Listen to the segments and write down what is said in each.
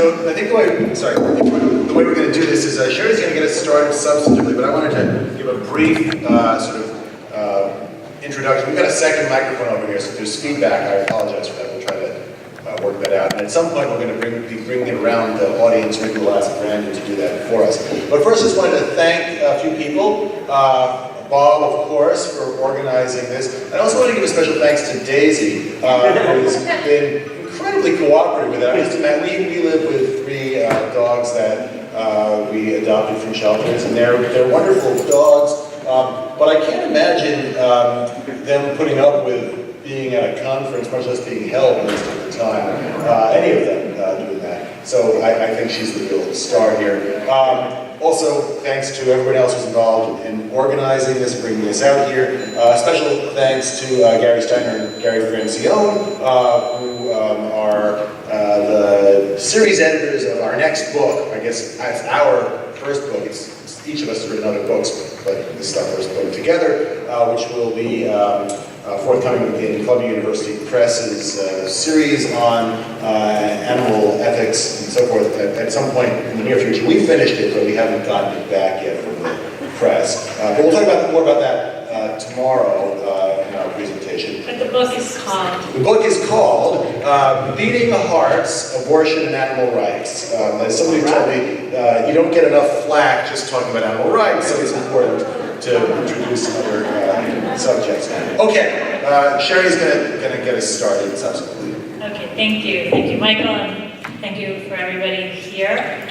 So I think the way we're going to do this is Sherry's going to get us started substantively, but I wanted to give a brief introduction. We've got a second microphone over here, so if there's feedback, I apologize for that. We'll try to work that out. And at some point, we're going to be bringing it around the audience. Maybe we'll ask Brandon to do that for us. But first, I just wanted to thank a few people. Bob, of course, for organizing this. I also want to give a special thanks to Daisy, who's been incredibly cooperative with it. We live with 3 dogs that we adopted from shelters, and they're wonderful dogs. But I can't imagine them putting up with being at a conference, much less being held most of the time. Any of them doing that. So I think she's the real star here. Also, thanks to everyone else who's involved in organizing this, bringing this out here. Special thanks to Gary Steiner and Gary Francione, who are the series editors of our next book. I guess it's our first book. Each of us has written other books, but this is our first book together, which will be forthcoming in Columbia University Press's series on animal ethics and so forth at some point in the near future. We finished it, but we haven't gotten it back yet from the press. But we'll talk more about that tomorrow in our presentation. But the book is called? The book is called Beating the Hearts, Abortion and Animal Rights. As somebody told me, you don't get enough flack just talking about animal rights, so it's important to introduce other subjects. Okay, Sherry's gonna get us started subsequently. Okay, thank you, Michael, and thank you for everybody here.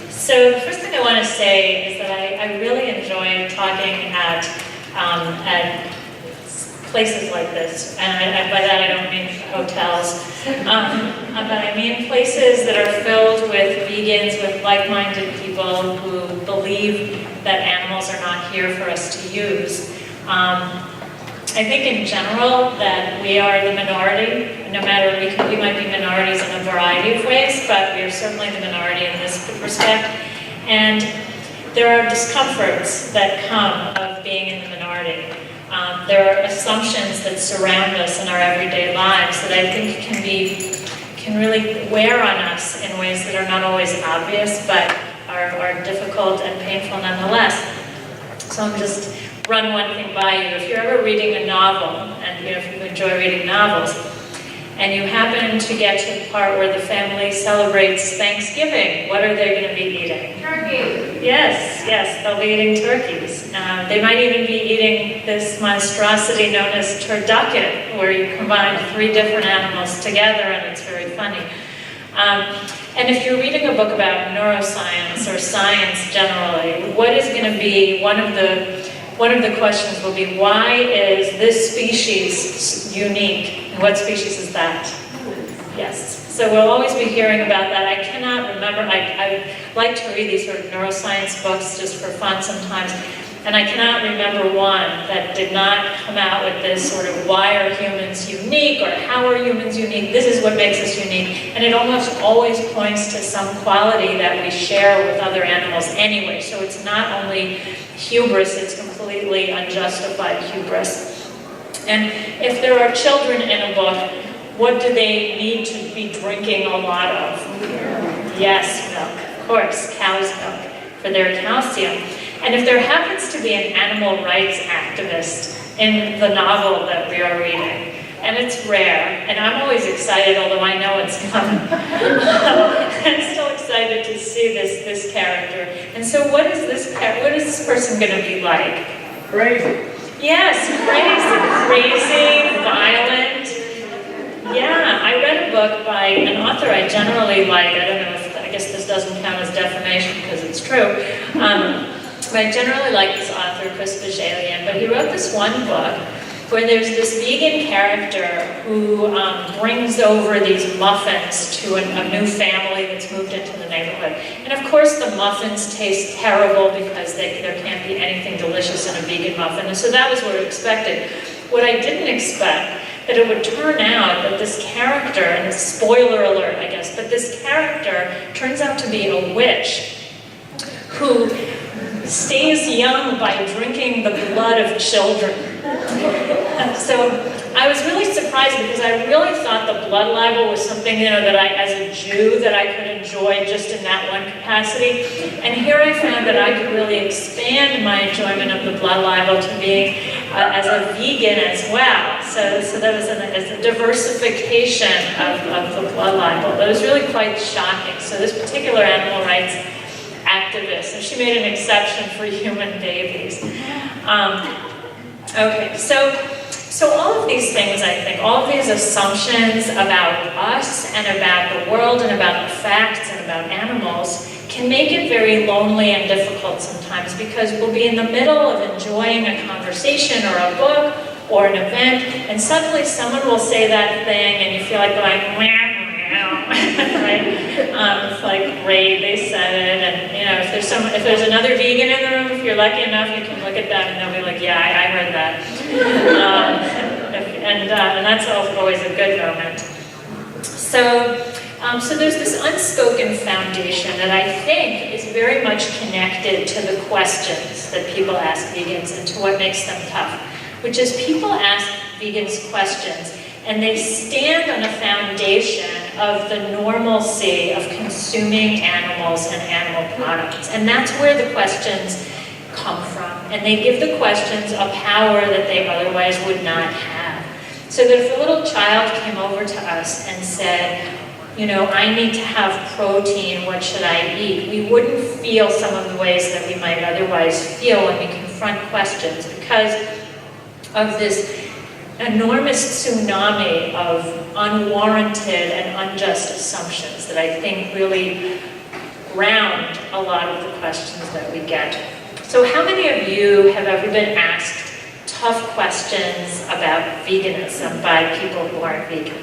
So the first thing I want to say is that I really enjoy talking at places like this, and by that I don't mean hotels, but I mean places that are filled with vegans, with like-minded people who believe that animals are not here for us to use. I think in general that we are the minority, no matter, we might be minorities in a variety of ways, but we are certainly the minority in this respect. And there are discomforts that come of being in the minority. There are assumptions that surround us in our everyday lives that I think can really wear on us in ways that are not always obvious, but are difficult and painful nonetheless. So I'm just run one thing by you. If you're ever reading a novel, and if you enjoy reading novels, and you happen to get to the part where the family celebrates Thanksgiving, what are they going to be eating? Turkey. Yes, they'll be eating turkeys. They might even be eating this monstrosity known as turducken, where you combine 3 different animals together, and it's very funny. And if you're reading a book about neuroscience or science generally, what is going to be one of the questions will be, why is this species unique? And what species is that? Yes. So we'll always be hearing about that. I cannot remember. I like to read these sort of neuroscience books just for fun sometimes. And I cannot remember one that did not come out with this sort of, why are humans unique, or how are humans unique? This is what makes us unique. And it almost always points to some quality that we share with other animals anyway. So it's not only hubris, it's completely unjustified hubris. And if there are children in a book, what do they need to be drinking a lot of? Yes, milk, of course, cow's milk for their calcium. And if there happens to be an animal rights activist in the novel that we are reading, and it's rare, and I'm always excited, although I know it's coming. I'm still excited to see this character. And so what is this person going to be like? Crazy. Yes, crazy, violent. Yeah, I read a book by an author I generally like. I guess this doesn't count as defamation because it's true. But I generally like this author, Chris Bajalian, but he wrote this one book where there's this vegan character who brings over these muffins to a new family that's moved into the neighborhood. And of course the muffins taste terrible because there can't be anything delicious in a vegan muffin. And so that was what I expected. What I didn't expect, that it would turn out that this character, and it's spoiler alert I guess, but this character turns out to be a witch who stays young by drinking the blood of children. So I was really surprised because I really thought the blood libel was something, that I, as a Jew, that I could enjoy just in that one capacity. And here I found that I could really expand my enjoyment of the blood libel to being as a vegan as well. So that was a diversification of the blood libel. That was really quite shocking. So this particular animal rights activist, and she made an exception for human babies. Okay, so all of these things, I think, all of these assumptions about us and about the world and about the facts and about animals can make it very lonely and difficult sometimes because we'll be in the middle of enjoying a conversation or a book or an event, and suddenly someone will say that thing and you feel like going, meow, meow, right? It's like, great, they said it, and if there's another vegan in the room, if you're lucky enough, you can look at them and they'll be like, yeah, I heard that. And that's always a good moment. So there's this unspoken foundation that I think is very much connected to the questions that people ask vegans and to what makes them tough, which is people ask vegans questions and they stand on a foundation of the normalcy of consuming animals and animal products. And that's where the questions come from. And they give the questions a power that they otherwise would not have. So that if a little child came over to us and said, I need to have protein, what should I eat? We wouldn't feel some of the ways that we might otherwise feel when we confront questions because of this enormous tsunami of unwarranted and unjust assumptions that I think really ground a lot of the questions that we get. So how many of you have ever been asked tough questions about veganism by people who aren't vegan?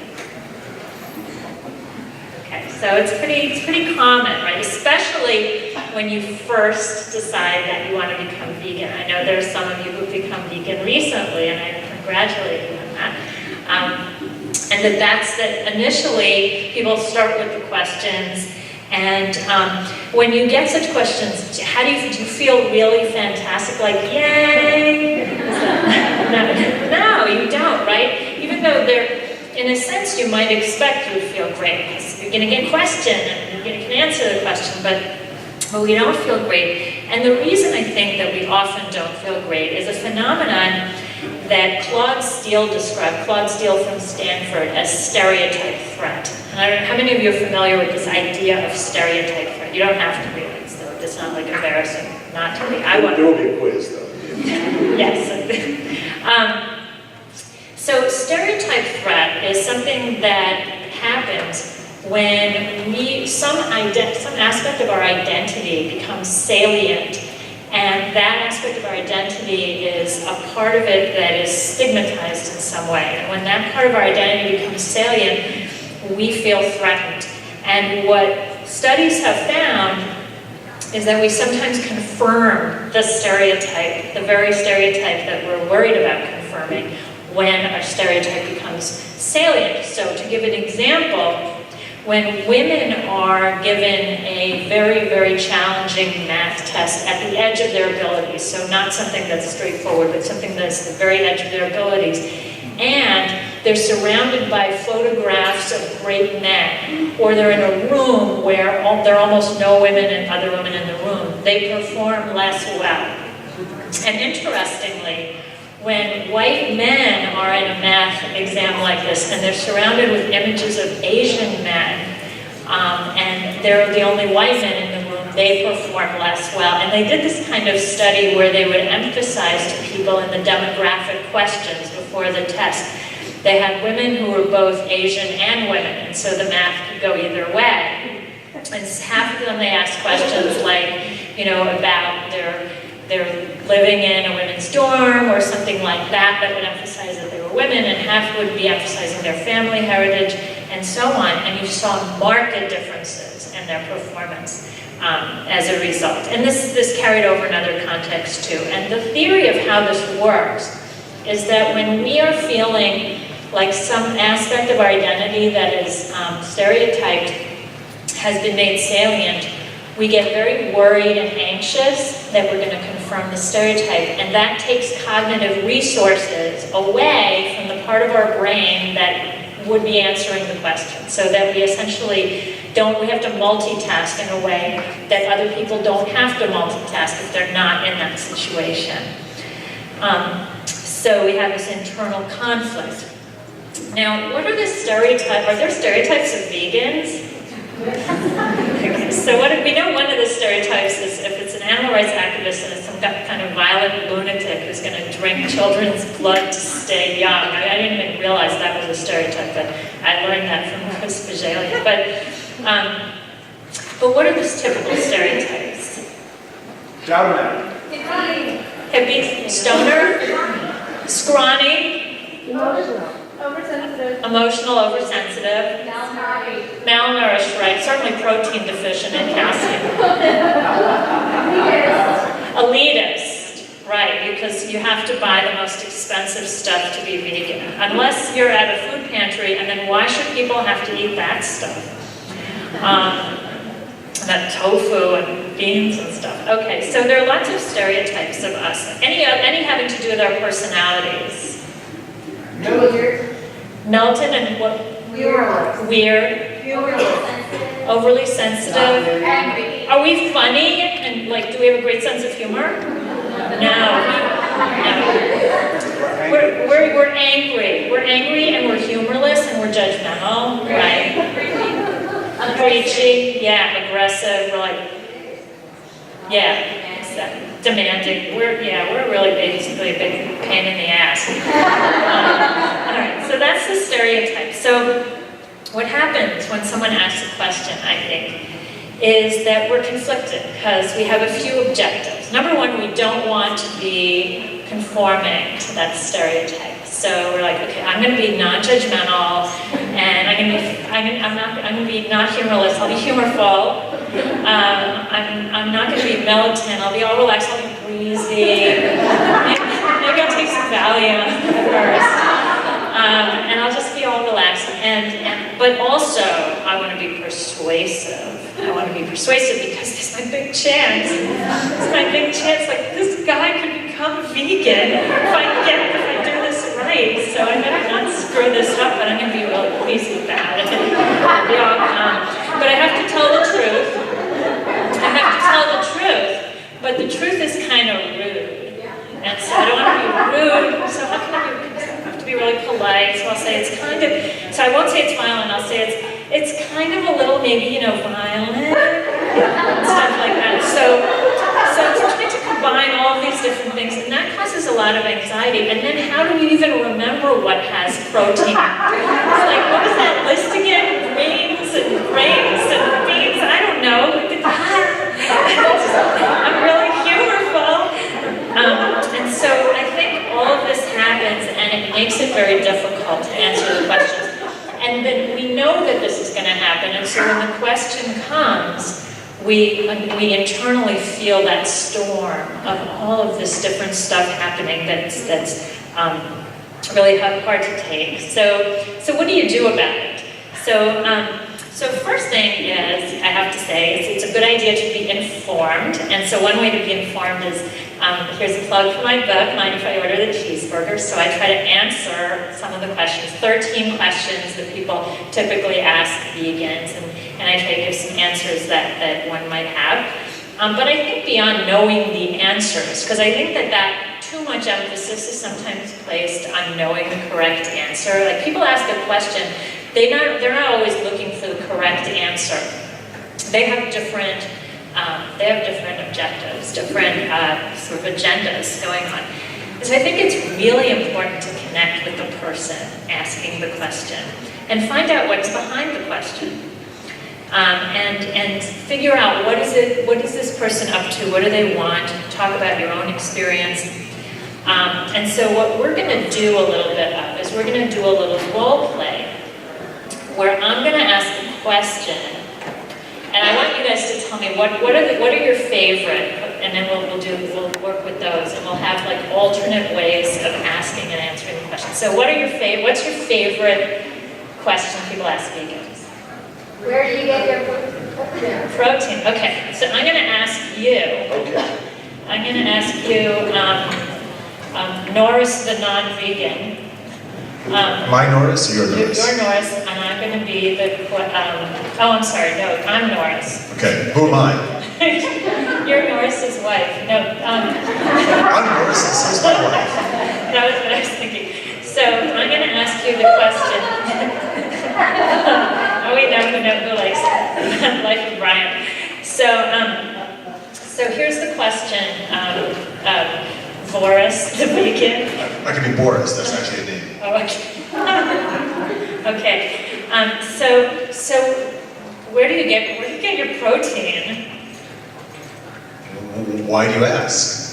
Okay, so it's pretty common, right? Especially when you first decide that you want to become vegan. I know there are some of you who've become vegan recently, and I congratulate you on that. And that's that initially people start with the questions, and when you get such questions, how do you feel really fantastic, like, yay? No, you don't, right? Even though in a sense, you might expect you would feel great because you're going to get a question and you can answer the question, but we don't feel great. And the reason I think that we often don't feel great is a phenomenon that Claude Steele described, Claude Steele from Stanford, as stereotype threat. And I don't know how many of you are familiar with this idea of stereotype threat. You don't have to be, it's not like embarrassing not to be. There will be a quiz, though. Yes. So stereotype threat is something that happens when some aspect of our identity becomes salient, and that aspect of our identity is a part of it that is stigmatized in some way. And when that part of our identity becomes salient, we feel threatened. And what studies have found is that we sometimes confirm the stereotype, the very stereotype that we're worried about confirming, when our stereotype becomes salient. So to give an example, when women are given a very, very challenging math test at the edge of their abilities, so not something that's straightforward, but something that's the very edge of their abilities, and they're surrounded by photographs of great men, or they're in a room where there are almost no women and other women in the room, they perform less well. And interestingly, when white men are in a math exam like this and they're surrounded with images of Asian men and they're the only white men in the room, they perform less well. And they did this kind of study where they would emphasize to people in the demographic questions before the test. They had women who were both Asian and women, and so the math could go either way. And half of them they asked questions like, about they're living in a women's dorm or something like that would emphasize that they were women, and half would be emphasizing their family heritage and so on. And you saw marked differences in their performance as a result. And this carried over in other contexts too. And the theory of how this works is that when we are feeling like some aspect of our identity that is stereotyped has been made salient, we get very worried and anxious that we're going to confirm the stereotype, and that takes cognitive resources away from the part of our brain that would be answering the question, so that we essentially we have to multitask in a way that other people don't have to multitask if they're not in that situation. So we have this internal conflict. Now, what are the stereotypes? Are there stereotypes of vegans? Okay, so we know one of the stereotypes is if it's an animal rights activist and it's some kind of violent lunatic who's going to drink children's blood to stay young. I didn't even realize that was a stereotype, but I learned that from Chris Vagelia. But what are the typical stereotypes? Down Hippie, stoner, scrawny, emotional, oversensitive, malnourished, right? Certainly protein deficient and calcium. Elitist, right? Because you have to buy the most expensive stuff to be vegan. Unless you're at a food pantry, and then why should people have to eat that stuff? That tofu and beans and stuff. Okay, so there are lots of stereotypes of us. Any having to do with our personalities? Milton and what? Weird. Overly sensitive. Are we funny? And do we have a great sense of humor? No. We're angry. We're angry and we're humorless and we're judgmental, right? Preachy, yeah, aggressive, we're demanding. We're really basically a big pain in the ass. All right, so that's the stereotype. So what happens when someone asks a question, I think, is that we're conflicted because we have a few objectives. Number one, we don't want to be conforming to that stereotype. So we're like, okay, I'm going to be non-judgmental, and I'm going to be not humorless. I'll be humorful. I'm not going to be militant. I'll be all relaxed. I'll be breezy. Maybe I'll take some Valium first, and I'll just be all relaxed. But also, I want to be persuasive. I want to be persuasive because this is my big chance. It's my big chance. This guy could become vegan if I do this right. So I'm going to not screw this up, but I'm going to be really pleased about it. But I have to tell the truth. But the truth is kind of rude. And so I don't want to be rude. So how can I be? I have to be really polite. So I'll say it's kind of. So I won't say it's violent. I'll say it's kind of a little maybe violent and stuff like that. So it's trying to combine all of these different things, and that causes a lot of anxiety. And then how do we even remember what has protein? It's like, what is that list again? Greens and beans? I don't know. I'm really humorful. And so I think all of this happens, and it makes it very difficult to answer the questions. And then we know that this is going to happen, and so when the question comes, we internally feel that storm of all of this different stuff happening that's really hard to take. So what do you do about it? So first thing is, I have to say, it's a good idea to be informed. And so one way to be informed is, here's a plug for my book, Mind If I Order the Cheeseburger. So I try to answer some of the questions, 13 questions that people typically ask vegans. And I try to give some answers that one might have. But I think beyond knowing the answers, because I think that too much emphasis is sometimes placed on knowing the correct answer. Like people ask a question, they're not always looking for the correct answer. They have different objectives, different sort of agendas going on. So I think it's really important to connect with the person asking the question and find out what's behind the question. And figure out what is this person up to, what do they want, talk about your own experience. And so what we're going to do a little bit of is we're going to do a little role play where I'm going to ask a question, and I want you guys to tell me what are your favorite, and then we'll work with those, and we'll have alternate ways of asking and answering the question. So what's your favorite question people ask vegans? Where do you get your protein? Protein, okay. So I'm going to ask you, Okay. I'm going to ask you, Norris the non-vegan. Am I Norris or you're Norris? You're Norris, and I'm going to be the, oh, I'm sorry, no, I'm Norris. Okay, who am I? You're Norris's wife. No, I'm Norris, this is my wife. that was what I was thinking. So I'm going to ask you the question. Oh, we know who likes Life of Brian. So here's the question. Boris, the vegan. I can be Boris, that's actually a name. Oh, okay. Okay. So where do you get your protein? Why do you ask?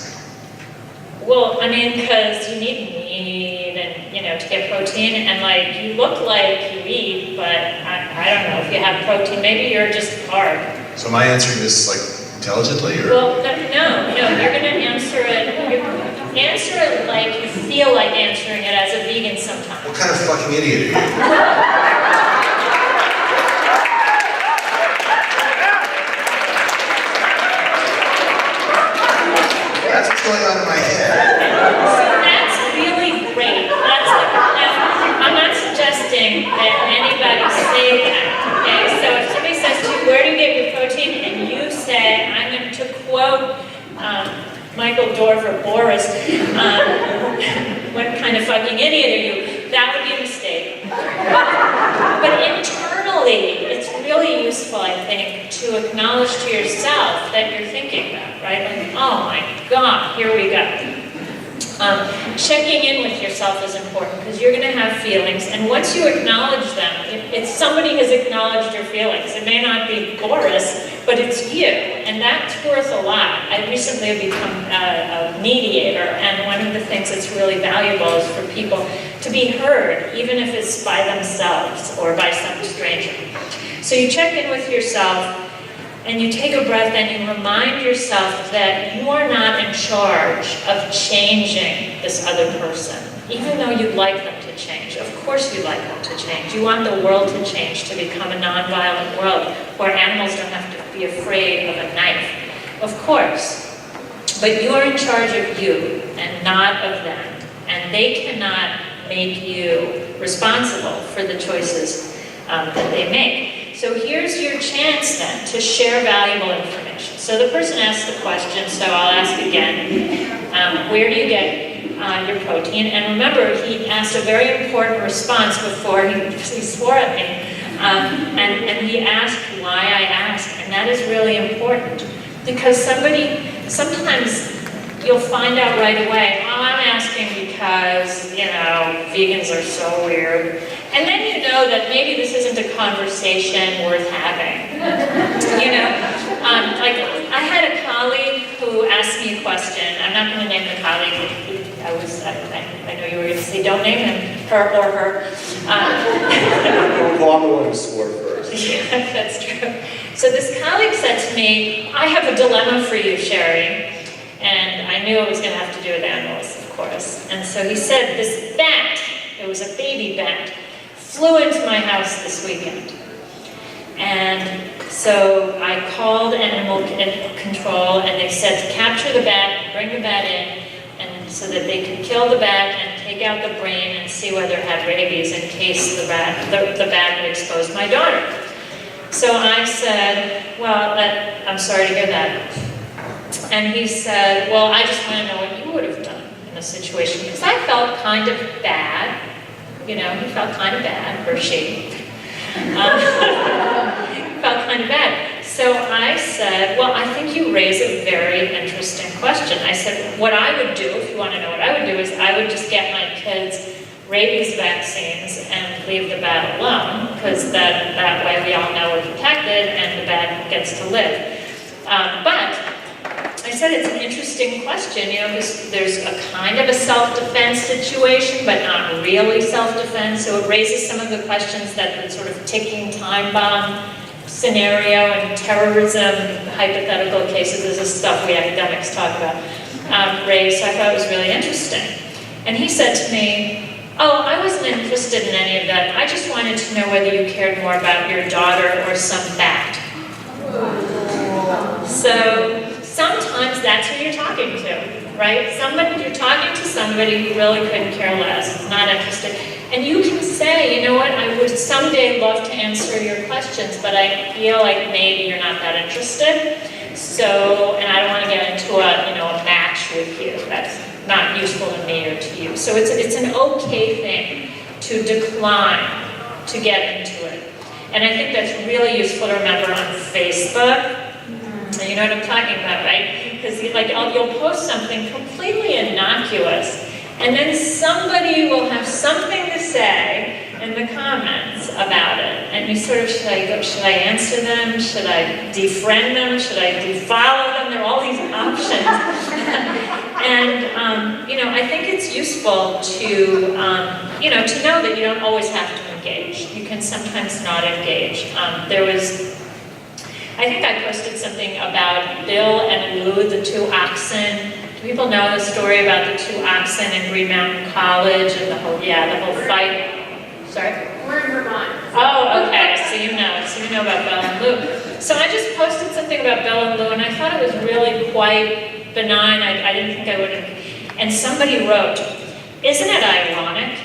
Well, I mean, because you need meat and, to get protein, and like, you look like you eat, but I don't know if you have protein. Maybe you're just carb. So am I answering this like intelligently or? Well, no, you're gonna answer it like you feel like answering it as a vegan sometimes. What kind of fucking idiot are you? That's what's going on in my head. So that's really great. I'm not suggesting that anybody say that. Okay, so if somebody says to you, where do you get your protein? And you say, I'm going to quote Michael Dorf or Boris, what kind of fucking idiot are you? That would be a mistake. But internally, it's really useful, I think, to acknowledge to yourself that you're thinking that, right? Like, oh my God, here we go. Checking in with yourself is important because you're going to have feelings, and once you acknowledge them, it's somebody has acknowledged your feelings. It may not be Boris, but it's you, and that's worth a lot. I recently have become a mediator, and one of the things that's really valuable is for people to be heard, even if it's by themselves or by some stranger. So you check in with yourself, and you take a breath and you remind yourself that you are not in charge of changing this other person, even though you'd like them to change. Of course you'd like them to change. You want the world to change, to become a nonviolent world where animals don't have to be afraid of a knife. Of course. But you are in charge of you and not of them. And they cannot make you responsible for the choices that they make. So here's your chance then to share valuable information. So the person asked the question, so I'll ask again, where do you get your protein? And remember, he asked a very important response before he swore at me. And he asked why I asked, and that is really important. Because sometimes you'll find out right away, oh, I'm asking because, vegans are so weird. And then you know that maybe this isn't a conversation worth having. Like I had a colleague who asked me a question. I'm not going to name the colleague. I know you were going to say don't name him, her or her. Well, I'm the one who swore first. Yeah, that's true. So this colleague said to me, I have a dilemma for you, Sherry. And I knew it was going to have to do with animals, of course. And so he said, this bat, it was a baby bat, flew into my house this weekend. And so I called animal control, and they said to capture the bat, bring the bat in, and so that they could kill the bat and take out the brain and see whether it had rabies in case the bat would expose my daughter. So I said, well, I'm sorry to hear that. And he said, well, I just want to know what you would have done in a situation, because I felt kind of bad. He felt kind of bad, or she. Felt kind of bad. So I said, well, I think you raise a very interesting question. I said, what I would do, if you want to know what I would do, is I would just get my kids rabies vaccines and leave the bat alone, because that way we all know we're protected and the bat gets to live. But I said it's an interesting question, because there's a kind of a self-defense situation, but not really self-defense. So it raises some of the questions that the sort of ticking time bomb scenario and terrorism, hypothetical cases, this is stuff we academics talk about, raised. So I thought it was really interesting. And he said to me, oh, I wasn't interested in any of that. I just wanted to know whether you cared more about your daughter or some bat. So sometimes that's who you're talking to, right? You're talking to somebody who really couldn't care less, is not interested. And you can say, you know what, I would someday love to answer your questions, but I feel like maybe you're not that interested. So, and I don't want to get into a match with you. That's not useful to me or to you. So it's an okay thing to decline to get into it. And I think that's really useful to remember on Facebook. And you know what I'm talking about, right? Because you'll post something completely innocuous, and then somebody will have something to say in the comments about it. And you sort of, should I answer them? Should I defriend them? Should I defollow them? There are all these options. And, I think it's useful to know that you don't always have to engage. You can sometimes not engage. I think I posted something about Bill and Lou, the two oxen. Do people know the story about the two oxen in Green Mountain College and the whole fight? Sorry? We're in Vermont. Oh, okay, so you know about Bill and Lou. So I just posted something about Bill and Lou, and I thought it was really quite benign. I didn't think I would have. And somebody wrote, "Isn't it ironic?"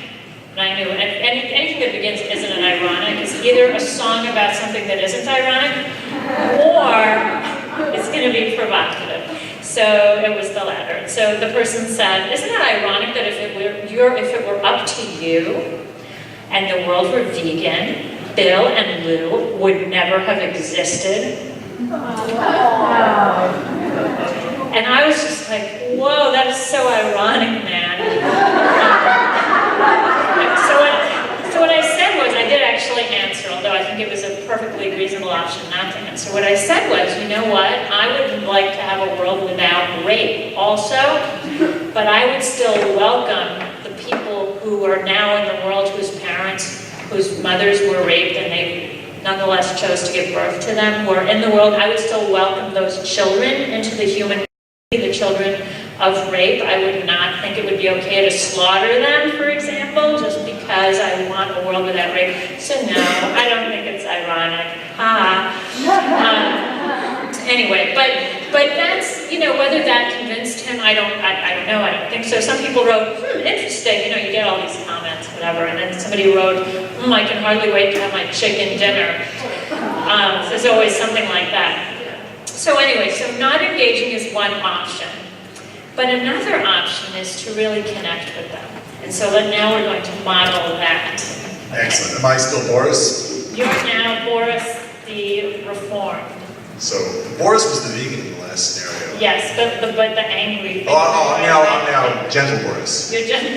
And I knew anything that begins "isn't it ironic" is either a song about something that isn't ironic, or it's going to be provocative. So it was the latter. So the person said, "Isn't it ironic that if it were up to you and the world were vegan, Bill and Lou would never have existed?" And I was just like, whoa, that is so ironic, man. So what I said was, I did actually answer, although I think it was a perfectly reasonable option not to answer. What I said was, you know what, I would like to have a world without rape also, but I would still welcome the people who are now in the world whose mothers were raped and they nonetheless chose to give birth to them, who are in the world. I would still welcome those children into the human community, the children of rape. I would not think it would be okay to slaughter them, for example, just because I want a world without rape. So no, I don't think it's ironic. Anyway, but that's, whether that convinced him, I don't know, I don't think so. Some people wrote, interesting, you get all these comments, whatever, and then somebody wrote, I can hardly wait to have my chicken dinner. There's always something like that. So anyway, so not engaging is one option. But another option is to really connect with them. And so now we're going to model that. Excellent. Am I still Boris? You're now Boris the Reformed. So Boris was the vegan in the last scenario. Yes, but the angry. I'm now gentle Boris. You're gentle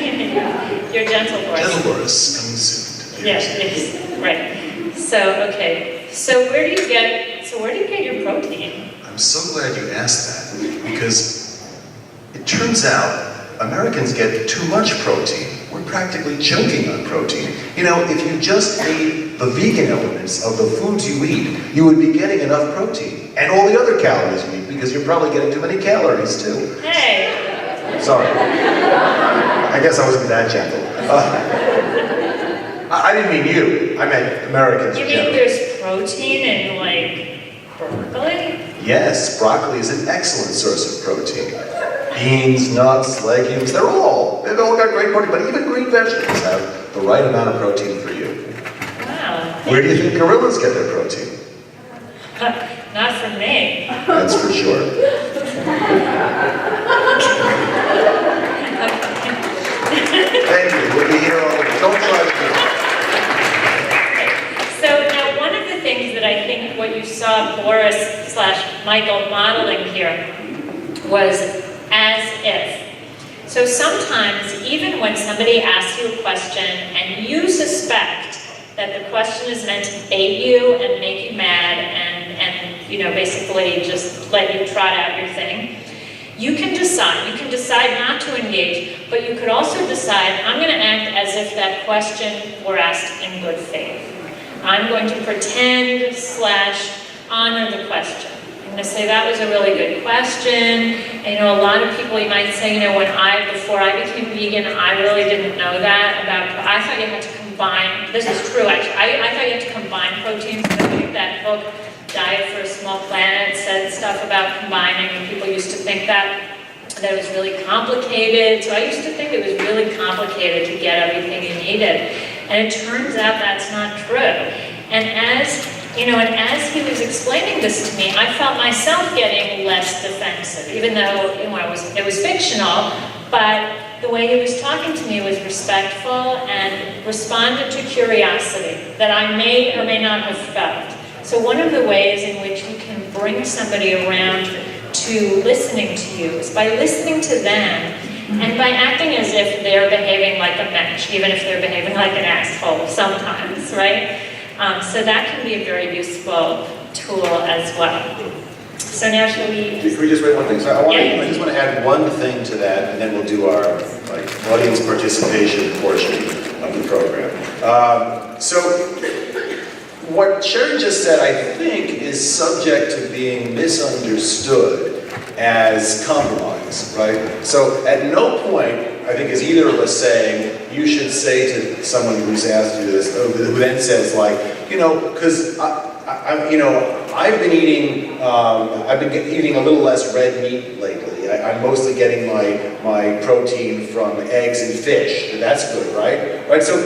Boris. Gentle Boris coming soon. Yes, right. So okay. So where do you get your protein? I'm so glad you asked that, because it turns out Americans get too much protein. We're practically choking on protein. If you just ate the vegan elements of the foods you eat, you would be getting enough protein. And all the other calories you eat, because you're probably getting too many calories too. Hey. Sorry. I guess I wasn't that gentle. I didn't mean you. I meant Americans. You mean there's protein in, broccoli? Yes, broccoli is an excellent source of protein. Beans, nuts, legumes, they've all got great protein, but even green vegetables have the right amount of protein for you. Wow. Where do you think gorillas get their protein? Not from me. That's for sure. Thank you. We'll be here all the time. Don't try to do it. So now one of the things that I think what you saw Boris/Michael modeling here was as if. So sometimes even when somebody asks you a question and you suspect that the question is meant to bait you and make you mad and basically just let you trot out your thing, you can decide. You can decide not to engage, but you could also decide, I'm going to act as if that question were asked in good faith. I'm going to pretend / honor the question. I'm going to say that was a really good question. And, a lot of people, you might say, before I became vegan, I really didn't know that about, I thought you had to combine, this is true actually, I thought you had to combine proteins. I think that book, Diet First Small Planet said stuff about combining, and people used to think that it was really complicated. So I used to think it was really complicated to get everything you needed. And it turns out that's not true. And as he was explaining this to me, I felt myself getting less defensive, even though it was fictional, but the way he was talking to me was respectful and responded to curiosity that I may or may not have felt. So one of the ways in which you can bring somebody around to listening to you is by listening to them and by acting as if they're behaving like a mensch, even if they're behaving like an asshole sometimes, right? So that can be a very useful tool as well. So now should we... Can we just wait one thing? So I just want to add one thing to that, and then we'll do our audience participation portion of the program. So what Sherry just said, I think, is subject to being misunderstood as compromise, right? So at no point, I think, is either of us saying, you should say to someone who's asked you this, who then says, because I've been eating a little less red meat lately. I'm mostly getting my protein from eggs and fish. And that's good, right? Right. So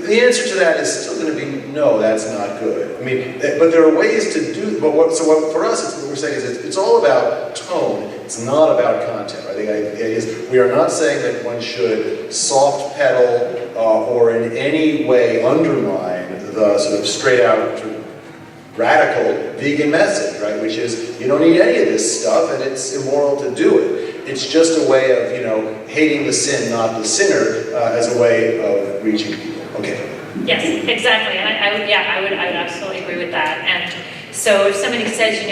the answer to that is still going to be no. That's not good. I mean, but there are ways to do. But for us, what we're saying is it's all about tone. It's not about content. Right? The idea is we are not saying that one should soft pedal or in any way undermine the sort of straight out radical vegan message, right? Which is you don't eat any of this stuff and it's immoral to do it. It's just a way of hating the sin, not the sinner, as a way of reaching people. Okay. Yes, exactly. And I would absolutely agree with that. And so if somebody says, I'm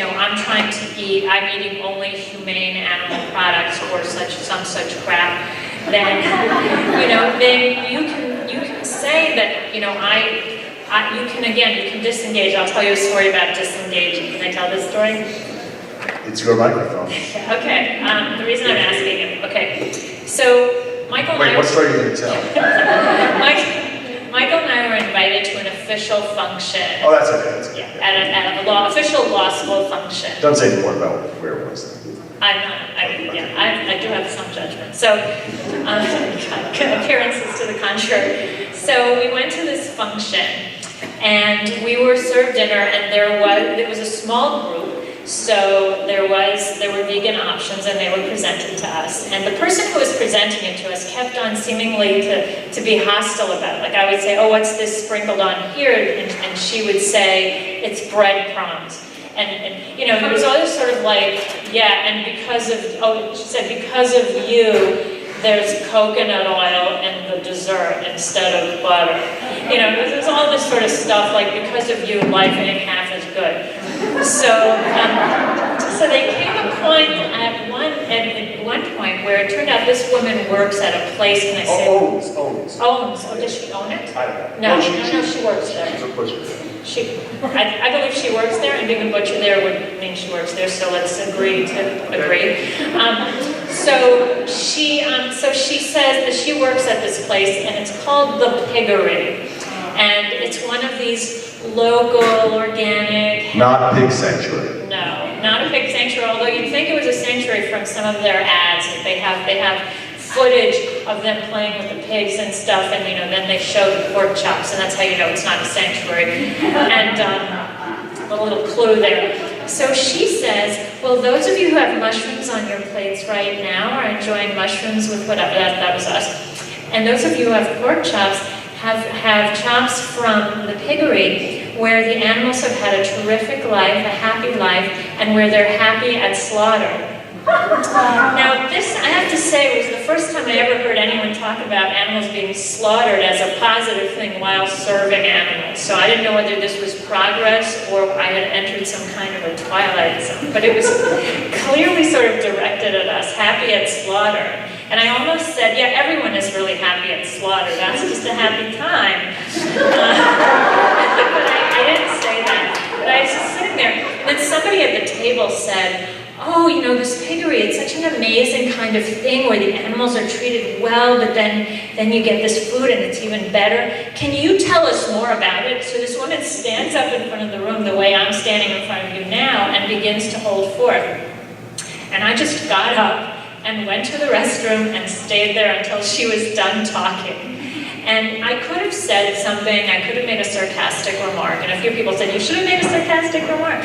eating only humane animal products or some such crap, then then you can say that you can disengage. I'll tell you a story about disengaging. Can I tell this story? It's your microphone. Okay. The reason I'm asking it. Okay. So Michael. Wait, what story are you going to tell? Michael and I were invited to an official function. Oh, that's okay. At an official law school function. Don't say any more about where it was. I do have some judgment. So, appearances to the contrary. So we went to this function, and we were served dinner, and it was a small group. So there were vegan options, and they were presented to us. And the person who was presenting it to us kept on seemingly to be hostile about it. Like I would say, "Oh, what's this sprinkled on here?" And she would say, "It's breadcrumbs." And it was always sort of like, yeah, and she said, because of you, there's coconut oil in the dessert instead of butter. There's all this sort of stuff, like because of you, life ain't half as good. So they came a point at one point where it turned out this woman works at a place, and I said... Owns. Owns. Oh, does she own it? I don't know. No, she works there. She's a butcher. I believe she works there, and being a butcher there would mean she works there, so let's agree to agree. So she says that she works at this place, and it's called The Piggery. And it's one of these local, organic... Not pig sanctuary. No, not a pig sanctuary, although you'd think it was a sanctuary from some of their ads. They have footage of them playing with the pigs and stuff, and then they show the pork chops, and that's how you know it's not a sanctuary. And a little clue there. So she says, well, those of you who have mushrooms on your plates right now are enjoying mushrooms with whatever, that was us. And those of you who have pork chops have chops from the piggery, where the animals have had a terrific life, a happy life, and where they're happy at slaughter. Now, this, I have to say, was the first time I ever heard anyone talk about animals being slaughtered as a positive thing while serving animals. So I didn't know whether this was progress or I had entered some kind of a twilight zone. But it was clearly sort of directed at us, happy at slaughter. And I almost said, yeah, everyone is really happy at slaughter. That's just a happy time. But I didn't say that. But I was just sitting there. And then somebody at the table said, oh, oh, you know, this piggery, it's such an amazing kind of thing where the animals are treated well, but then you get this food and it's even better. Can you tell us more about it? So this woman stands up in front of the room the way I'm standing in front of you now and begins to hold forth. And I just got up and went to the restroom and stayed there until she was done talking. And I could have said something, I could have made a sarcastic remark, and a few people said, you should have made a sarcastic remark.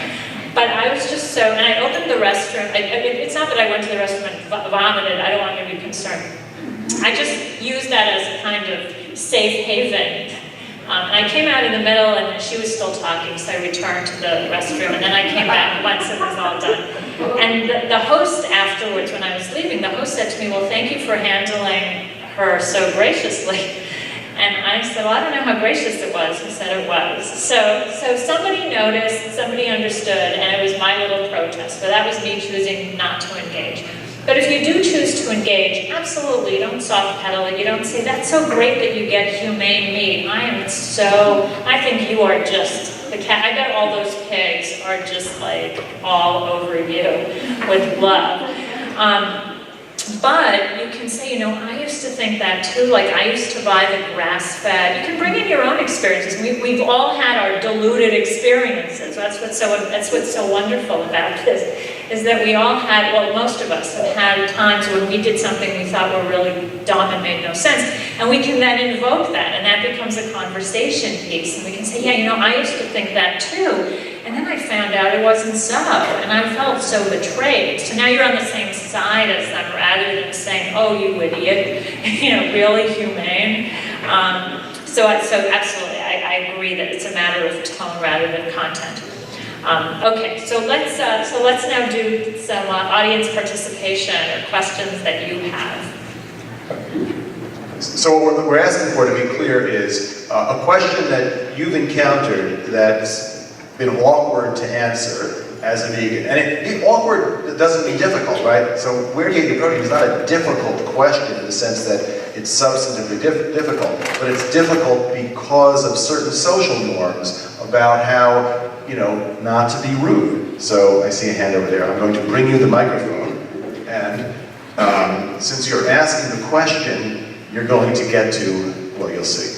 But I was just so, and I opened the restroom, it's not that I went to the restroom and vomited, I don't want you to be concerned. I just used that as a kind of safe haven. And I came out in the middle and she was still talking, so I returned to the restroom, and then I came back once it was all done. And the host afterwards, when I was leaving, the host said to me, well, thank you for handling her so graciously. And I said, well, I don't know how gracious it was. He said it was. So somebody noticed, somebody understood, and it was my little protest. But that was me choosing not to engage. But if you do choose to engage, absolutely, you don't soft pedal it. You don't say, that's so great that you get humane meat. I think you are just the cat. I bet all those pigs are just like all over you with love. But you can say, you know, I used to think that too. Like, I used to buy the grass-fed. You can bring in your own experiences. We've all had our diluted experiences. That's what's so wonderful about this, is that we all had, well, most of us have had times when we did something we thought were really dumb and made no sense. And we can then invoke that, and that becomes a conversation piece. And we can say, yeah, you know, I used to think that too. And then I found out it wasn't so, and I felt so betrayed. So now you're on the same side as them, rather than saying, oh, you idiot, you know, really humane. So absolutely, I agree that it's a matter of tone rather than content. Okay, so let's now do some audience participation or questions that you have. So what we're asking for, to be clear, is a question that you've encountered that's been awkward to answer as a vegan. And awkward doesn't mean difficult, right? So where do you get your protein is not a difficult question in the sense that it's substantively difficult, but it's difficult because of certain social norms about how, you know, not to be rude. So I see a hand over there. I'm going to bring you the microphone. And since you're asking the question, you're going to get to, well, you'll see.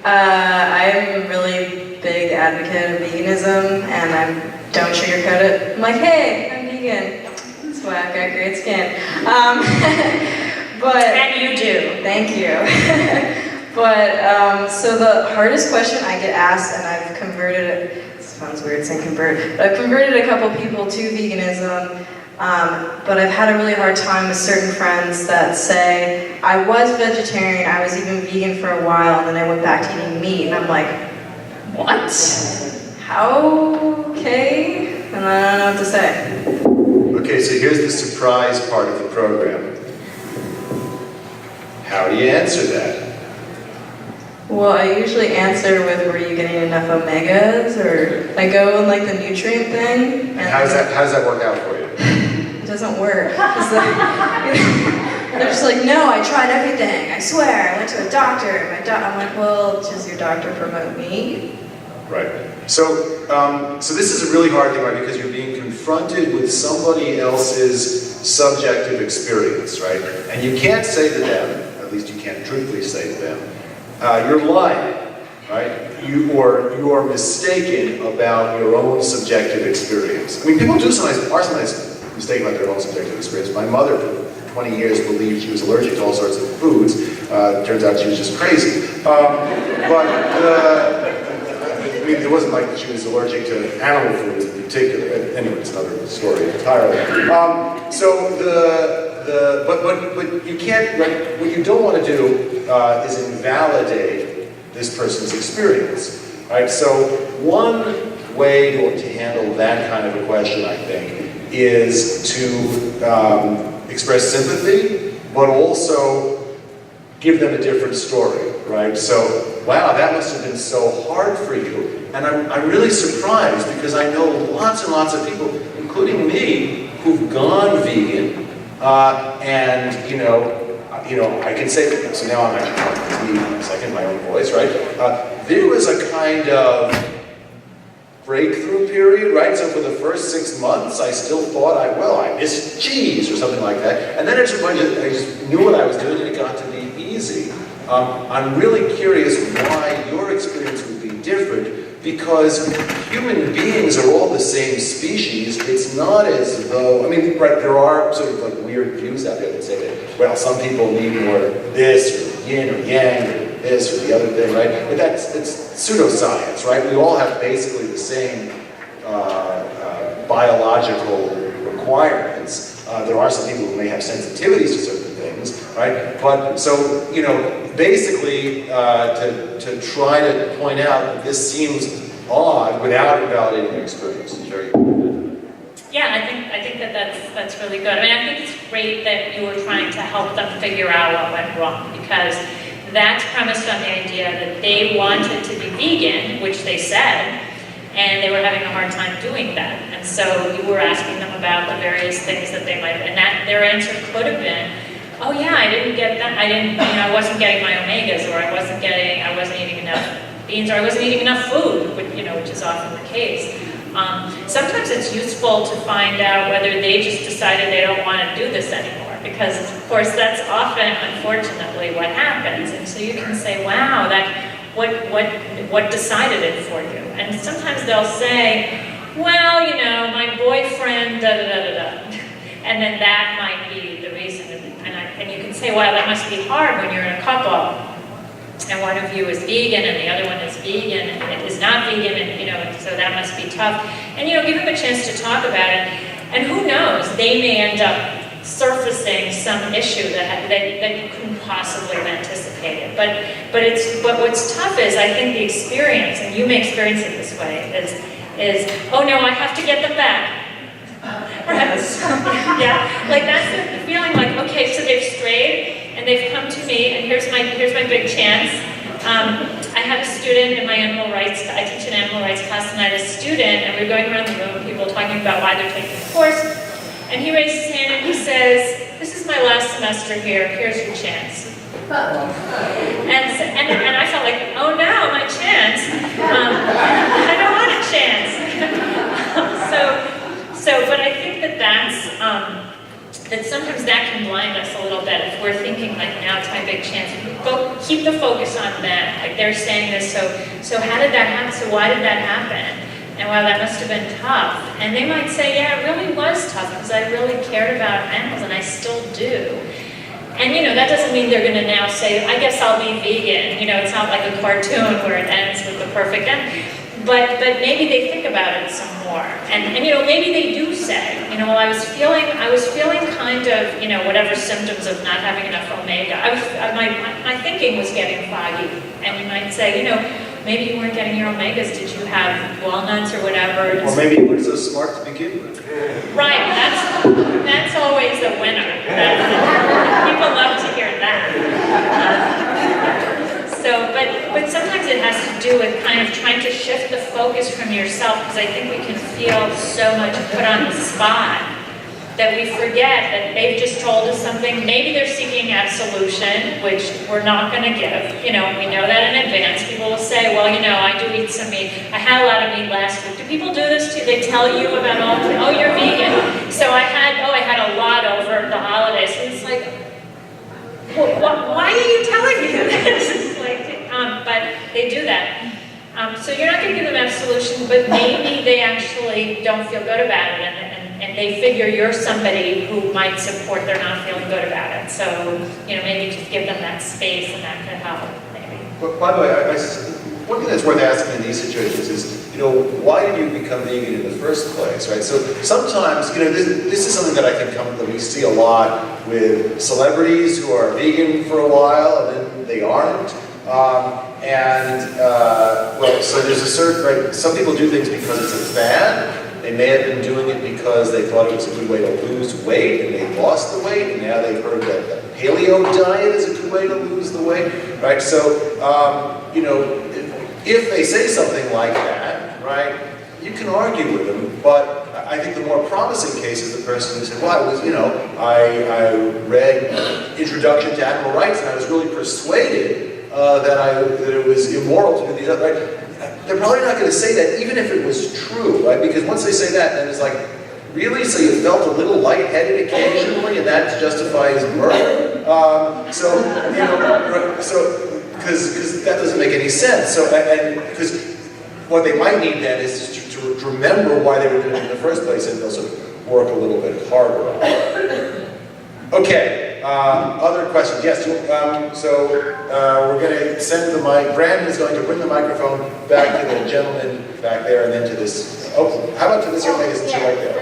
I'm a really big advocate of veganism, and I don't sugarcoat it. I'm like, hey, I'm vegan. That's why I've got great skin. And you do. Thank you. So the hardest question I get asked, and I've converted, it sounds weird saying convert, but I've converted a couple people to veganism. But I've had a really hard time with certain friends that say, I was vegetarian, I was even vegan for a while, and then I went back to eating meat, and I'm like, what? How? Okay? And I don't know what to say. Okay, so here's the surprise part of the program. How do you answer that? Well, I usually answer with, were you getting enough omegas? Or I go on like the nutrient thing. And how does that work out for you? It doesn't work. They're just like, no, I tried everything. I swear. I went to a doctor. I'm like, well, does your doctor promote meat? Right. So this is a really hard thing, right? Because you're being confronted with somebody else's subjective experience, right? And you can't say to them, at least you can't truthfully say to them, you're lying, right? You are mistaken about your own subjective experience. I mean, people are sometimes mistaken about their own subjective experience. My mother, for 20 years, believed she was allergic to all sorts of foods. Turns out she was just crazy. I mean, it wasn't like she was allergic to animal foods in particular. Anyway, it's another story entirely. But you can't, right, what you don't want to do is invalidate this person's experience, right? So one way to handle that kind of a question, I think, is to express sympathy, but also give them a different story, right? So, wow, that must have been so hard for you. And I'm really surprised because I know lots and lots of people, including me, who've gone vegan, and you know, I can say, so now I'm actually talking to me in a second, my own voice, right? There was a kind of breakthrough period, right? So for the first 6 months, I still thought I missed cheese or something like that. And then I just knew what I was doing and it got to be easy. I'm really curious why your experience would be different, because human beings are all the same species. It's not as though, I mean, right, there are sort of like weird views out there that say that, well, some people need more this or yin or yang or this or the other thing, right? But it's pseudoscience, right? We all have basically the same biological requirements. There are some people who may have sensitivities to certain things, right? But so, you know, basically to try to point out that this seems odd without invalidating their experience is very good. Yeah, I think that's really good. I mean, I think it's great that you were trying to help them figure out what went wrong, because that's premised on the idea that they wanted to be vegan, which they said, and they were having a hard time doing that. And so you were asking them about the various things that they might, and that their answer could have been, oh yeah, I didn't get that, I wasn't getting my omegas, or I wasn't eating enough beans, or I wasn't eating enough food, which is often the case. Sometimes it's useful to find out whether they just decided they don't want to do this anymore, because of course that's often, unfortunately, what happens. And so you can say, wow, what decided it for you? And sometimes they'll say, well, my boyfriend, da da da da da. And then that might be the reason. And you can say, well, that must be hard when you're in a couple, and one of you is vegan and the other one is vegan and is not vegan, and so that must be tough. And give them a chance to talk about it. And who knows, they may end up surfacing some issue that you couldn't possibly have anticipated. But what's tough is, I think the experience, and you may experience it this way, is oh no, I have to get them back. Right? Yeah, like that's the feeling, like, okay, so they've strayed and they've come to me, and here's my big chance. I had a student in my animal rights, I teach an animal rights class, and I had a student, and we were going around the room, people talking about why they're taking the course, and he raised his hand and he says, this is my last semester here, here's your chance. And I felt like, oh no, my chance. I don't want a chance. But I think that sometimes that can blind us a little bit if we're thinking like, now it's my big chance. Keep the focus on them. Like they're saying this, so how did that happen? So why did that happen? And wow, that must have been tough. And they might say, yeah, it really was tough because I really cared about animals and I still do. And that doesn't mean they're going to now say, I guess I'll be vegan. It's not like a cartoon where it ends with the perfect end. But maybe they think about it some more. And maybe they do say, well, I was feeling kind of, whatever symptoms of not having enough omega. My thinking was getting foggy. And you might say, maybe you weren't getting your omegas. Did you have walnuts or whatever? Or maybe you weren't so smart to begin with. Right, that's always a winner. People love to hear that. But sometimes it has to do with kind of trying to shift the focus from yourself, because I think we can feel so much put on the spot that we forget that they've just told us something. Maybe they're seeking absolution, which we're not going to give. We know that in advance. People will say, well, I do eat some meat. I had a lot of meat last week. Do people do this too? They tell you about oh, you're vegan. So I had a lot over the holidays. So it's like, well, why are you telling me this? But they do that. So you're not going to give them absolution, but maybe they actually don't feel good about it, and they figure you're somebody who might support their not feeling good about it. So, maybe just give them that space, and that could help, maybe. But by the way, one thing that's worth asking in these situations is, why did you become vegan in the first place, right? So sometimes, this is something that I think that we see a lot with celebrities who are vegan for a while, and then they aren't. So there's a certain, right, some people do things because it's a fad. They may have been doing it because they thought it was a good way to lose weight, and they lost the weight, and now they've heard that the paleo diet is a good way to lose the weight, right? So, if they say something like that, right, you can argue with them, but I think the more promising case is the person who said, well, I read Introduction to Animal Rights, and I was really persuaded that it was immoral to do these other, right? they're probably not going to say that even if it was true, right? Because once they say that, then it's like, really? So you felt a little lightheaded occasionally, and that justifies murder? Because that doesn't make any sense. So, and because what they might need then is to remember why they were doing it in the first place, and they'll sort of work a little bit harder on it. Okay, other questions? Yes, we're going to send the mic. Brandon is going to bring the microphone back to the gentleman back there, and then to this. Oh, how about to this young lady since you're right there?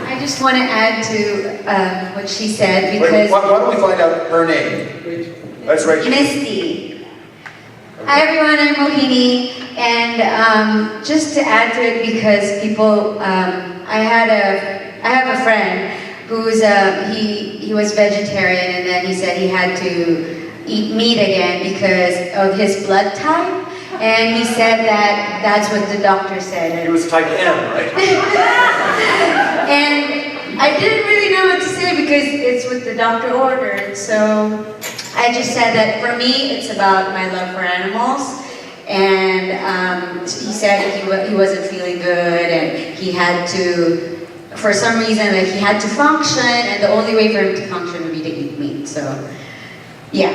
I just want to add to what she said because... Wait, why don't we find out her name? That's Rachel. Misty. Hi everyone, I'm Mohini, and just to add to it because people, I have a friend who's he was vegetarian and then he said he had to eat meat again because of his blood type, and he said that that's what the doctor said. He was type M, right? And I didn't really know what to say because it's what the doctor ordered, so I just said that for me it's about my love for animals, and he said he wasn't feeling good and he had to, for some reason, like he had to function, and the only way for him to function would be to eat meat. So, yeah,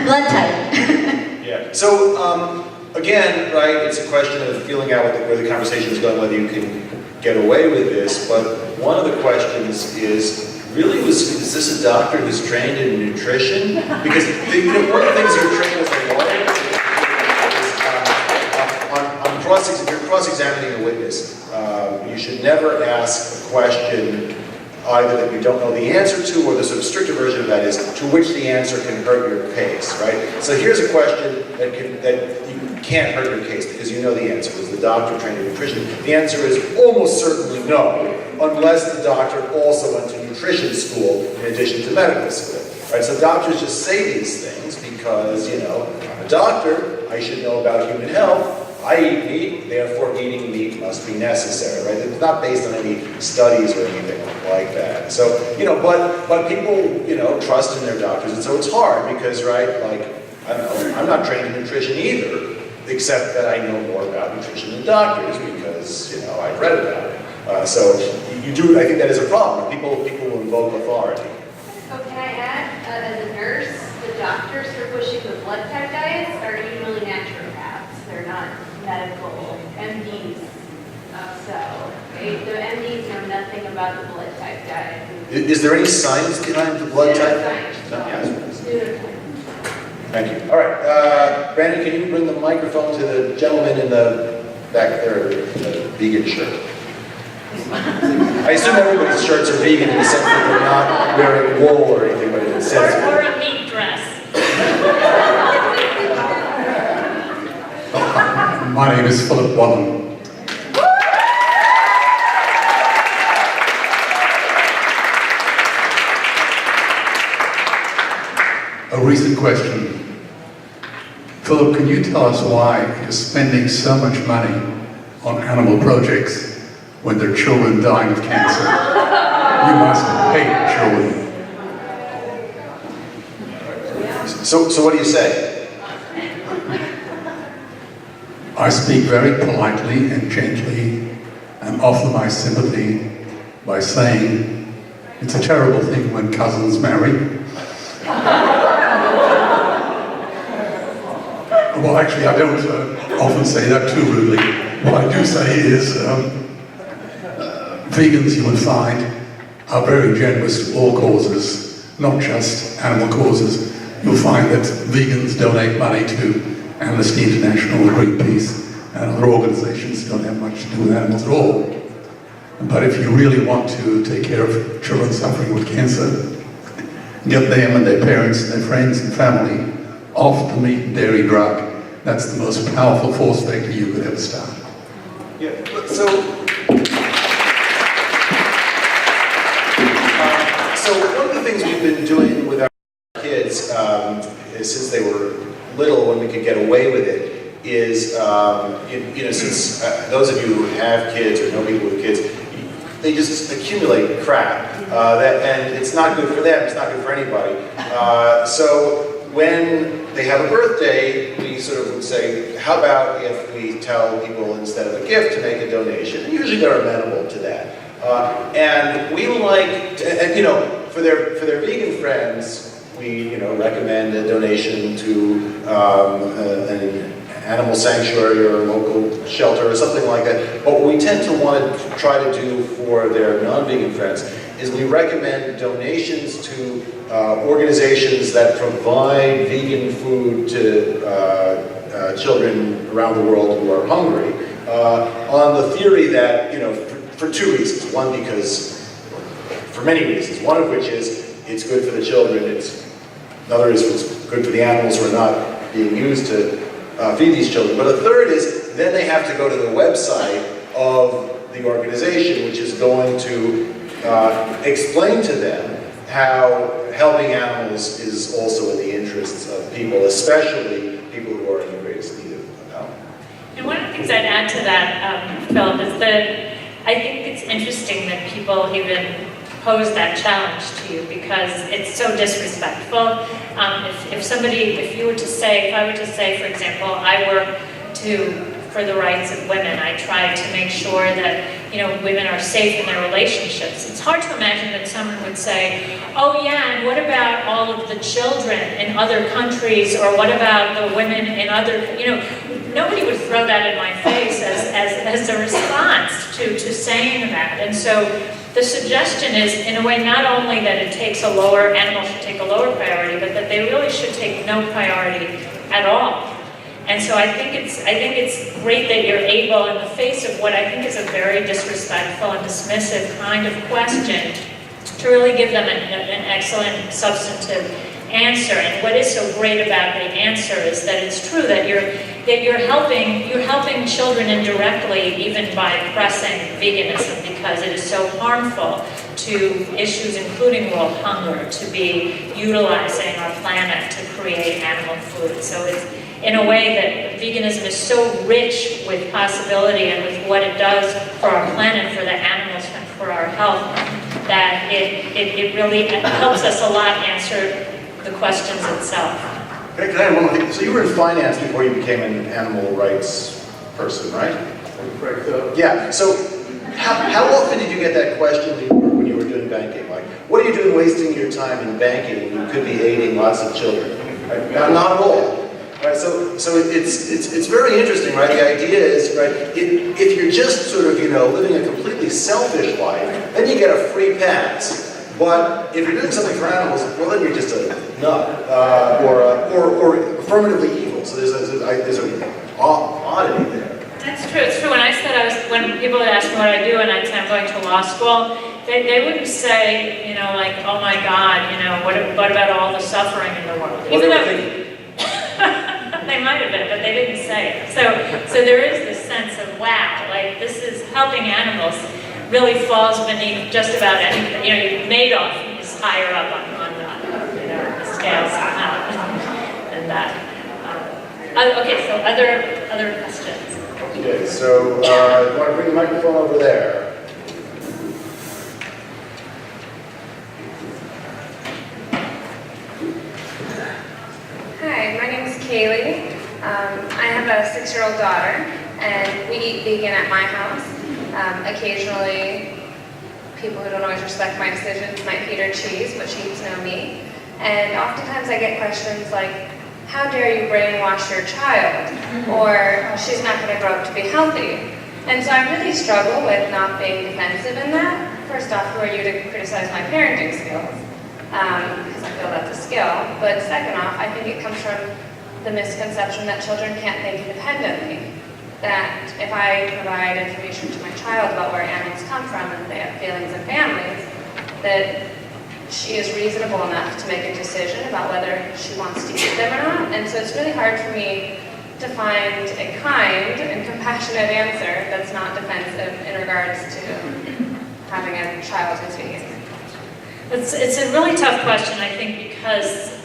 blood type. Yeah. So again, right? It's a question of feeling out where the conversation is going, whether you can get away with this. But one of the questions is, really, is this a doctor who's trained in nutrition? Because one of the things you're trained as a lawyer is if you're cross-examining a witness, you should never ask a question either that you don't know the answer to, or the sort of stricter version of that is to which the answer can hurt your case, right? So here's a question that you can't hurt your case because you know the answer. Is the doctor trained in nutrition? The answer is almost certainly no, unless the doctor also went to nutrition school in addition to medical school, right? So doctors just say these things because, I'm a doctor, I should know about human health. I eat meat, therefore eating meat must be necessary, right? It's not based on any studies or anything like that. So, but people, trust in their doctors, and so it's hard because, right, like, I don't know, I'm not trained in nutrition either, except that I know more about nutrition than doctors because, I've read about it. So you do, I think that is a problem. People will invoke authority. So can I add, as a nurse, the doctors who are pushing the blood type diets are usually naturopaths. They're not medical MDs. The MDs know nothing about the blood type diet. Is there any science behind the blood type? Science. No, yes. Thank you. All right, Brandon, can you bring the microphone to the gentleman in the back there in the vegan shirt? I assume everybody's shirts are vegan in the sense that they're not wearing wool or anything, but it says... Or a meat dress. My name is Philip Wallen. A recent question. Philip, can you tell us why you're spending so much money on animal projects when there are children dying of cancer? You must hate children. So what do you say? I speak very politely and gently and offer my sympathy by saying it's a terrible thing when cousins marry. Well, actually, I don't often say that too rudely. What I do say is vegans, you will find, are very generous to all causes, not just animal causes. You'll find that vegans donate money to Amnesty International, Greenpeace, and other organizations don't have much to do with animals at all. But if you really want to take care of children suffering with cancer, get them and their parents and their friends and family off the meat and dairy drug. That's the most powerful force vector you could ever start. Yeah, so one of the things we've been doing with our kids since they were little, when we could get away with it, is, since those of you who have kids or know people with kids, they just accumulate crap. And it's not good for them, it's not good for anybody. So when they have a birthday, we sort of would say, how about if we tell people instead of a gift to make a donation? And usually they're amenable to that. And we like, for their vegan friends, we recommend a donation to an animal sanctuary or a local shelter or something like that. But what we tend to want to try to do for their non-vegan friends is we recommend donations to organizations that provide vegan food to children around the world who are hungry, on the theory that, for two reasons. One, for many reasons. One of which is it's good for the children. Another is it's good for the animals who are not being used to feed these children. But a third is then they have to go to the website of the organization, which is going to explain to them how helping animals is also in the interests of people, especially people who are in the greatest need of help. And one of the things I'd add to that, Philip, is that I think it's interesting that people even pose that challenge to you because it's so disrespectful. If I were to say, for example, I work for the rights of women, I try to make sure that women are safe in their relationships. It's hard to imagine that someone would say, oh yeah, and what about all of the children in other countries, or what about the women in other, nobody would throw that in my face as a response to saying that. And so the suggestion is, in a way, not only that animals should take a lower priority, but that they really should take no priority at all. And so I think it's great that you're able, in the face of what I think is a very disrespectful and dismissive kind of question, to really give them an excellent substantive answer. And what is so great about the answer is that it's true that you're helping children indirectly, even by pressing veganism, because it is so harmful to issues including world hunger to be utilizing our planet to create animal food. So it's in a way that veganism is so rich with possibility and with what it does for our planet, for the animals, and for our health, that it really helps us a lot answer the questions itself. Can I add one more thing? So you were in finance before you became an animal rights person, right? Right, so Yeah, so how often did you get that question when you were doing banking? Like, what are you doing wasting your time in banking when you could be aiding lots of children? Right? Not at all. Right, so it's very interesting, right? The idea is, right, if you're just sort of, living a completely selfish life, then you get a free pass. But if you're doing something for animals, well, then you're just a nut, or affirmatively evil. So there's an oddity there. That's true. It's true. When people would ask me what I do, and I'd say I'm going to law school, they wouldn't say, like, oh my God, what about all the suffering in the world? Even though they might have been, but they didn't say it. So there is this sense of, wow, like this is helping animals really falls beneath just about anything. Madoff is higher up on the scale somehow than that. Okay, so other questions. Okay, so you want to bring the microphone over there? Hi, my name is Kaylee. I have a 6-year-old daughter, and we eat vegan at my house. Occasionally, people who don't always respect my decisions might feed her cheese, but she eats no meat. And oftentimes I get questions like, how dare you brainwash your child? Or she's not going to grow up to be healthy. And so I really struggle with not being defensive in that. First off, who are you to criticize my parenting skills? Because I feel that's a skill. But second off, I think it comes from the misconception that children can't think independently. That if I provide information to my child about where animals come from and they have feelings and families, that she is reasonable enough to make a decision about whether she wants to eat them or not. And so it's really hard for me to find a kind and compassionate answer that's not defensive in regards to having a child who's vegan. It's a really tough question, I think, because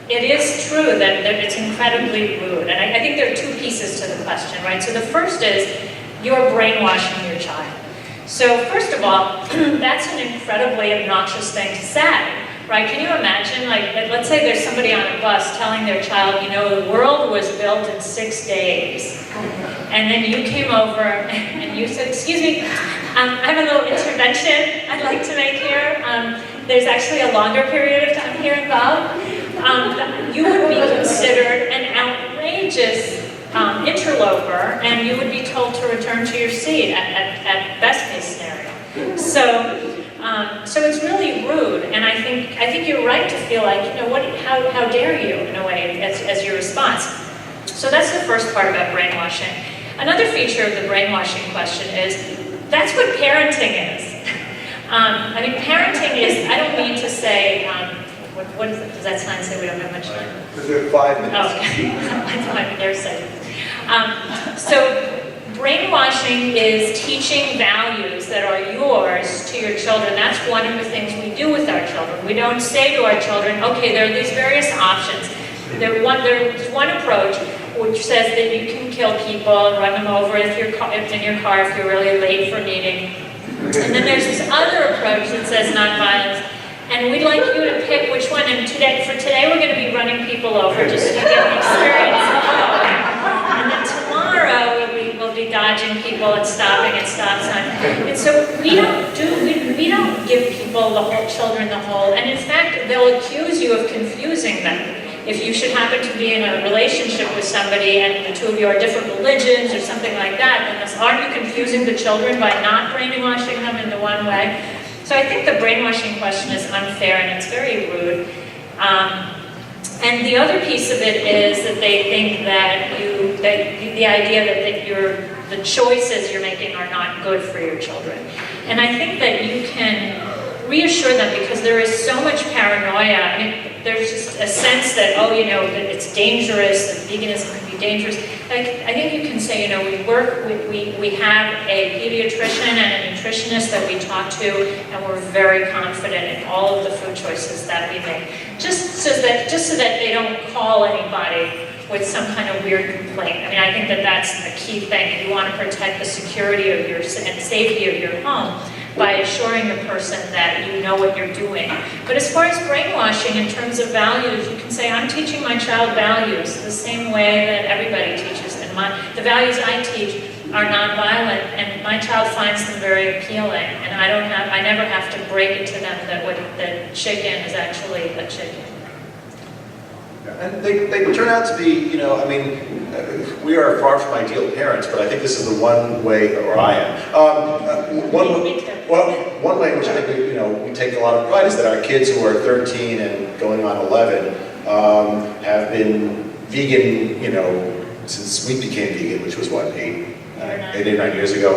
it is true that it's incredibly rude. And I think there are two pieces to the question, right? So the first is, you're brainwashing your child. So first of all, that's an incredibly obnoxious thing to say. right? Can you imagine, like, let's say there's somebody on a bus telling their child, you know, the world was built in 6 days. And then you came over and you said, excuse me, I have a little intervention I'd like to make here. There's actually a longer period of time here involved. You would be considered an outrageous interloper, and you would be told to return to your seat at best case scenario. So it's really rude, and I think you're right to feel like, you know, how dare you, in a way, as your response. So that's the first part about brainwashing. Another feature of the brainwashing question is, that's what parenting is. I mean, parenting is, I don't mean to say, what is it? Does that sign say we don't have much time? There are 5 minutes. Oh, okay. That's fine, they're saying. So brainwashing is teaching values that are yours to your children. That's one of the things we do with our children. We don't say to our children, okay, there are these various options. There's one approach which says that you can kill people and run them over if in your car if you're really late for a meeting. And then there's this other approach that says nonviolence. And we'd like you to pick which one. And for today, we're going to be running people over just so you get the experience of both. And then tomorrow, we'll be dodging people and stopping at stop signs. And so we don't give people children the whole. And in fact, they'll accuse you of confusing them. If you should happen to be in a relationship with somebody and the two of you are different religions or something like that, then aren't you confusing the children by not brainwashing them in the one way? So I think the brainwashing question is unfair and it's very rude. And the other piece of it is that they think that the idea that the choices you're making are not good for your children. And I think that you can reassure them, because there is so much paranoia. I mean, there's just a sense that, oh, you know, that it's dangerous, that veganism can be dangerous. Like, I think you can say, you know, we have a pediatrician and a nutritionist that we talk to, and we're very confident in all of the food choices that we make. Just so that they don't call anybody with some kind of weird complaint. I mean, I think that that's a key thing. You want to protect the security of your and safety of your home by assuring the person that you know what you're doing. But as far as brainwashing in terms of values, you can say, I'm teaching my child values the same way that everybody teaches. And the values I teach are nonviolent, and my child finds them very appealing. And I never have to break it to them that chicken is actually a chicken. And they turn out to be, you know, I mean, we are far from ideal parents, but I think this is the one way, or I am. One way in which I think we take a lot of pride is that our kids who are 13 and going on 11 have been vegan, you know, since we became vegan, which was what, 8 or 9 years ago,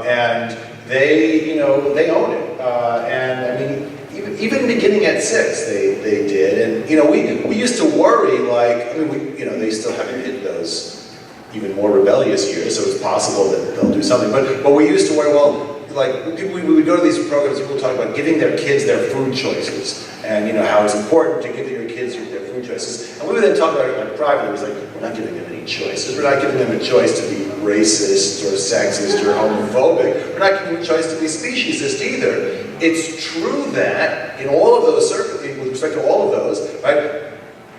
and they, you know, they own it, and I mean. Even beginning at 6, they did, and you know we used to worry, like, I mean they still haven't hit those even more rebellious years, so it's possible that they'll do something. But we used to worry, well, like we would go to these programs, people talk about giving their kids their food choices, and you know how it's important to give your kids their food choices. And we would then talk about it like privately. It was like, we're not giving them any choices. We're not giving them a choice to be racist or sexist or homophobic. We're not giving them a choice to be speciesist either. It's true that in all of those circumstances, with respect to all of those, right,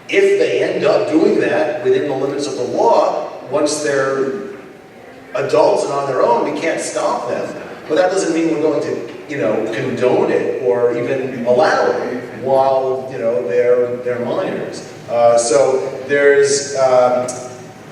if they end up doing that within the limits of the law, once they're adults and on their own, we can't stop them. But that doesn't mean we're going to, you know, condone it or even allow it while, you know, they're minors. So there's,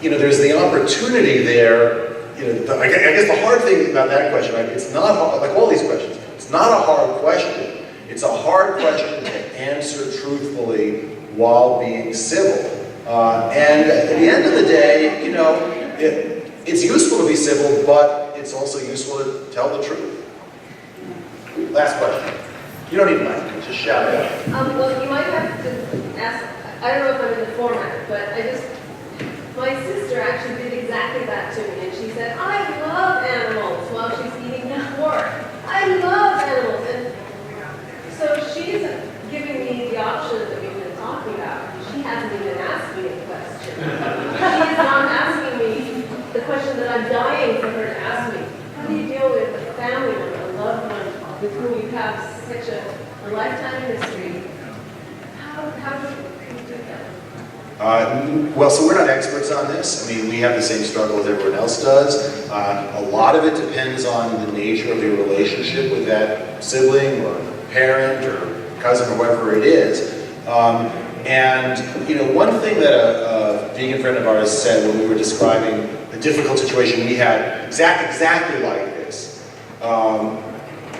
you know, there's the opportunity there. You know, I guess the hard thing about that question, right? It's not hard, like all these questions. It's not a hard question. It's a hard question to answer truthfully while being civil. And at the end of the day, you know, it's useful to be civil, but it's also useful to tell the truth. Last question. You don't need mine. Just shout it out. Well, you might have to ask, I don't know if I'm in the format, but my sister actually did exactly that to me, and she said, I love animals while she's eating pork. I love animals. And so she's giving me the option that we've been talking about. She hasn't even asked me a question. She is not asking me the question that I'm dying for her to ask me. How do you deal with a family member, a loved one, with whom you have such a the lifetime history, how can you do that? Well, so we're not experts on this. I mean, we have the same struggle as everyone else does. A lot of it depends on the nature of your relationship with that sibling or parent or cousin or whoever it is. And, you know, one thing that a vegan friend of ours said when we were describing the difficult situation we had, exactly like this,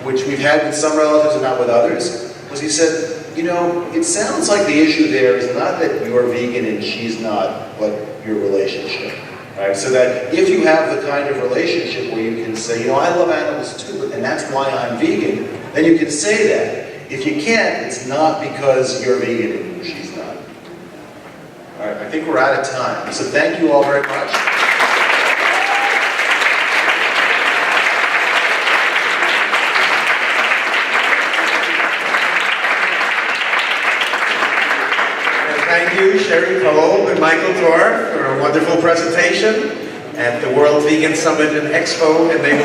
which we've had with some relatives and not with others, was he said, you know, it sounds like the issue there is not that you're vegan and she's not, but your relationship. Right? So that if you have the kind of relationship where you can say, you know, I love animals too, and that's why I'm vegan, then you can say that. If you can't, it's not because you're vegan and she's not. All right, I think we're out of time. So thank you all very much. Thank you, Sherry Colb and Michael Dorf, for a wonderful presentation at the World Vegan Summit and Expo, and they will